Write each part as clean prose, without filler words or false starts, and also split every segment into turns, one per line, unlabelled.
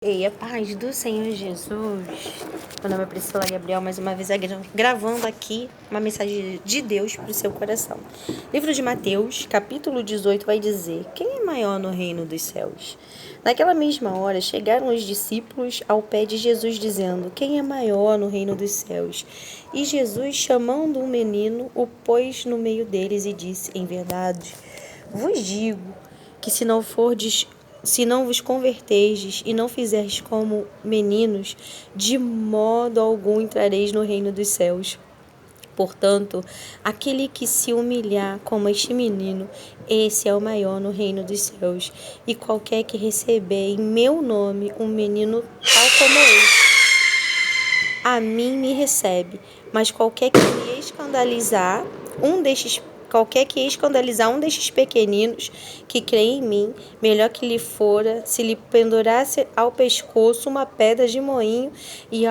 E a paz do Senhor Jesus. Meu nome é Priscila Gabriel, mais uma vez gravando aqui uma mensagem de Deus para o seu coração. Livro de Mateus, capítulo 18, vai dizer: quem é maior no reino dos céus? Naquela mesma hora, chegaram os discípulos ao pé de Jesus, dizendo: quem é maior no reino dos céus? E Jesus, chamando um menino, o pôs no meio deles e disse: em verdade, vos digo que se não vos converterdes e não fizerdes como meninos, de modo algum entrareis no reino dos céus. Portanto, aquele que se humilhar como este menino, esse é o maior no reino dos céus. E qualquer que receber em meu nome um menino tal como este, a mim me recebe. Mas qualquer que escandalizar um destes pequeninos que crê em mim, melhor que lhe fora se lhe pendurasse ao pescoço uma pedra de moinho e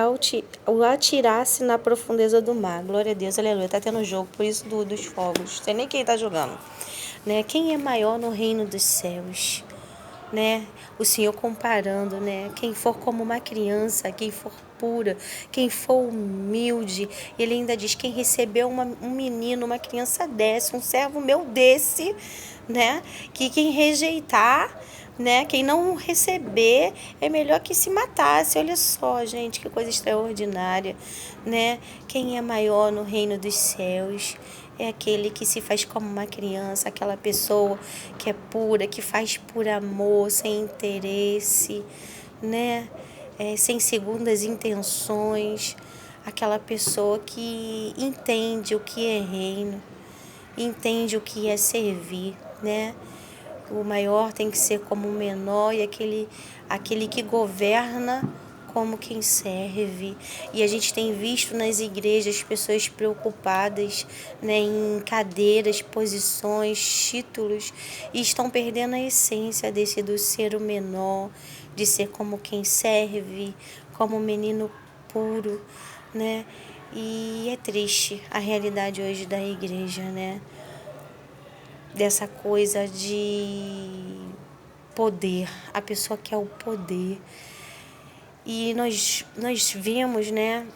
o atirasse na profundeza do mar. Glória a Deus, aleluia. Tá tendo jogo, por isso dos fogos. Não sei nem quem tá jogando. Né? Quem é maior no reino dos céus? Né? O Senhor comparando, né? Quem for como uma criança, quem for pura, quem for humilde, ele ainda diz: quem recebeu um menino, uma criança desse, um servo meu desse, né? Que quem rejeitar, né? Quem não receber é melhor que se matasse. Olha só, gente, que coisa extraordinária, né? Quem é maior no reino dos céus? É aquele que se faz como uma criança, aquela pessoa que é pura, que faz por amor, sem interesse, né? Sem segundas intenções. Aquela pessoa que entende o que é reino, entende o que é servir, né? O maior tem que ser como o menor e aquele que governa como quem serve. E a gente tem visto nas igrejas pessoas preocupadas, né, em cadeiras, posições, títulos, e estão perdendo a essência desse do ser o menor, de ser como quem serve, como um menino puro, né? E é triste a realidade hoje da igreja, né? Dessa coisa de poder, a pessoa quer o poder. E nós vemos, né,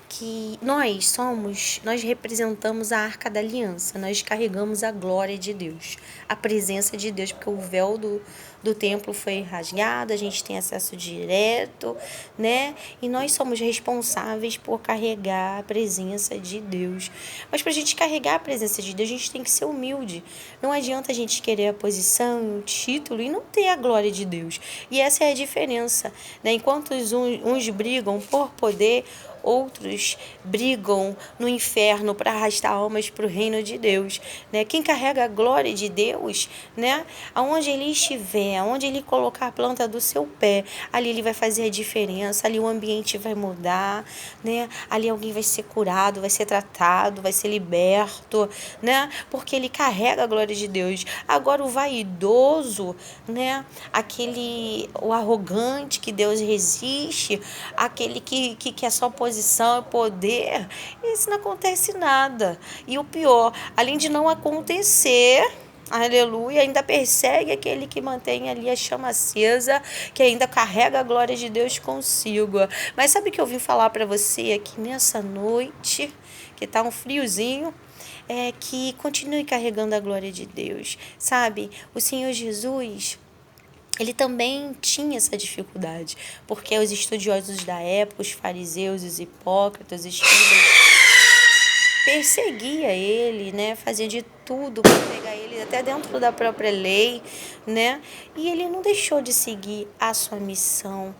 que nós representamos a Arca da Aliança, nós carregamos a glória de Deus, a presença de Deus, porque o véu do templo foi rasgado, a gente tem acesso direto, né? E nós somos responsáveis por carregar a presença de Deus. Mas para a gente carregar a presença de Deus, a gente tem que ser humilde. Não adianta a gente querer a posição, o título e não ter a glória de Deus. E essa é a diferença, né? Enquanto uns brigam por poder, outros brigam no inferno para arrastar almas para o reino de Deus, né? Quem carrega a glória de Deus, né? Aonde ele estiver, aonde ele colocar a planta do seu pé, ali ele vai fazer a diferença, ali o ambiente vai mudar, né? Ali alguém vai ser curado, vai ser tratado, vai ser liberto, né? Porque ele carrega a glória de Deus. Agora o vaidoso, né? O arrogante que Deus resiste, aquele que quer só posição e poder, isso não acontece nada. E o pior, além de não acontecer, aleluia, ainda persegue aquele que mantém ali a chama acesa, que ainda carrega a glória de Deus consigo. Mas sabe o que eu vim falar para você aqui nessa noite, que tá um friozinho? É que continue carregando a glória de Deus, sabe? O Senhor Jesus, ele também tinha essa dificuldade, porque os estudiosos da época, os fariseus, os hipócritas, os escribas, perseguia ele, né? Fazia de tudo para pegar ele, até dentro da própria lei, né? E ele não deixou de seguir a sua missão.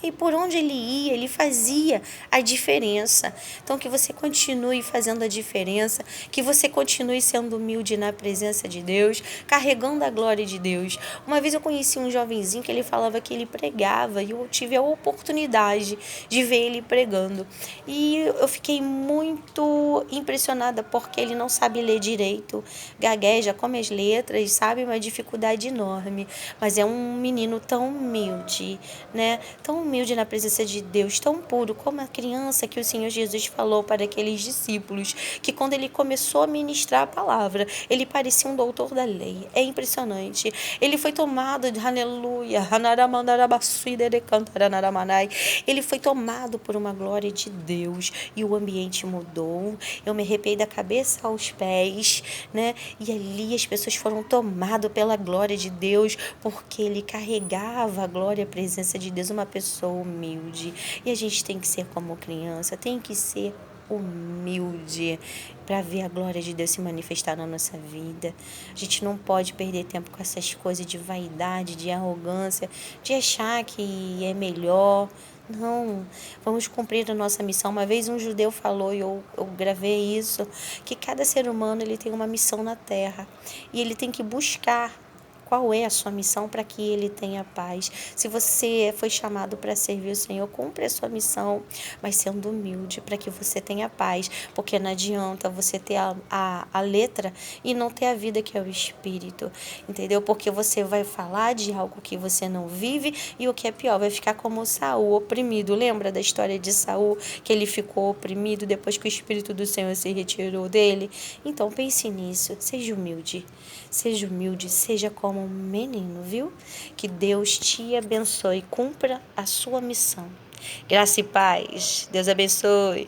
E por onde ele ia, ele fazia a diferença. Então, que você continue fazendo a diferença, que você continue sendo humilde na presença de Deus, carregando a glória de Deus. Uma vez eu conheci um jovenzinho que ele falava que ele pregava e eu tive a oportunidade de ver ele pregando. E eu fiquei muito impressionada porque ele não sabe ler direito, gagueja, come as letras, sabe? Uma dificuldade enorme. Mas é um menino tão humilde, né? Tão humilde na presença de Deus, tão puro como a criança que o Senhor Jesus falou para aqueles discípulos, que quando ele começou a ministrar a palavra, ele parecia um doutor da lei. É impressionante. Ele foi tomado de aleluia. Ele foi tomado por uma glória de Deus e o ambiente mudou. Eu me arrepiei da cabeça aos pés, né? E ali as pessoas foram tomadas pela glória de Deus, porque ele carregava a glória e a presença de Deus, uma pessoa humilde. E a gente tem que ser como criança, tem que ser humilde para ver a glória de Deus se manifestar na nossa vida. A gente não pode perder tempo com essas coisas de vaidade, de arrogância, de achar que é melhor. Não, vamos cumprir a nossa missão. Uma vez um judeu falou, e eu gravei isso, que cada ser humano ele tem uma missão na Terra e ele tem que buscar qual é a sua missão para que ele tenha paz. Se você foi chamado para servir o Senhor, cumpre a sua missão, mas sendo humilde para que você tenha paz, porque não adianta você ter a letra e não ter a vida que é o Espírito, entendeu? Porque você vai falar de algo que você não vive e o que é pior, vai ficar como Saul, oprimido. Lembra da história de Saul, que ele ficou oprimido depois que o Espírito do Senhor se retirou dele? Então pense nisso, seja humilde, seja como um menino, viu? Que Deus te abençoe, cumpra a sua missão. Graça e paz. Deus abençoe.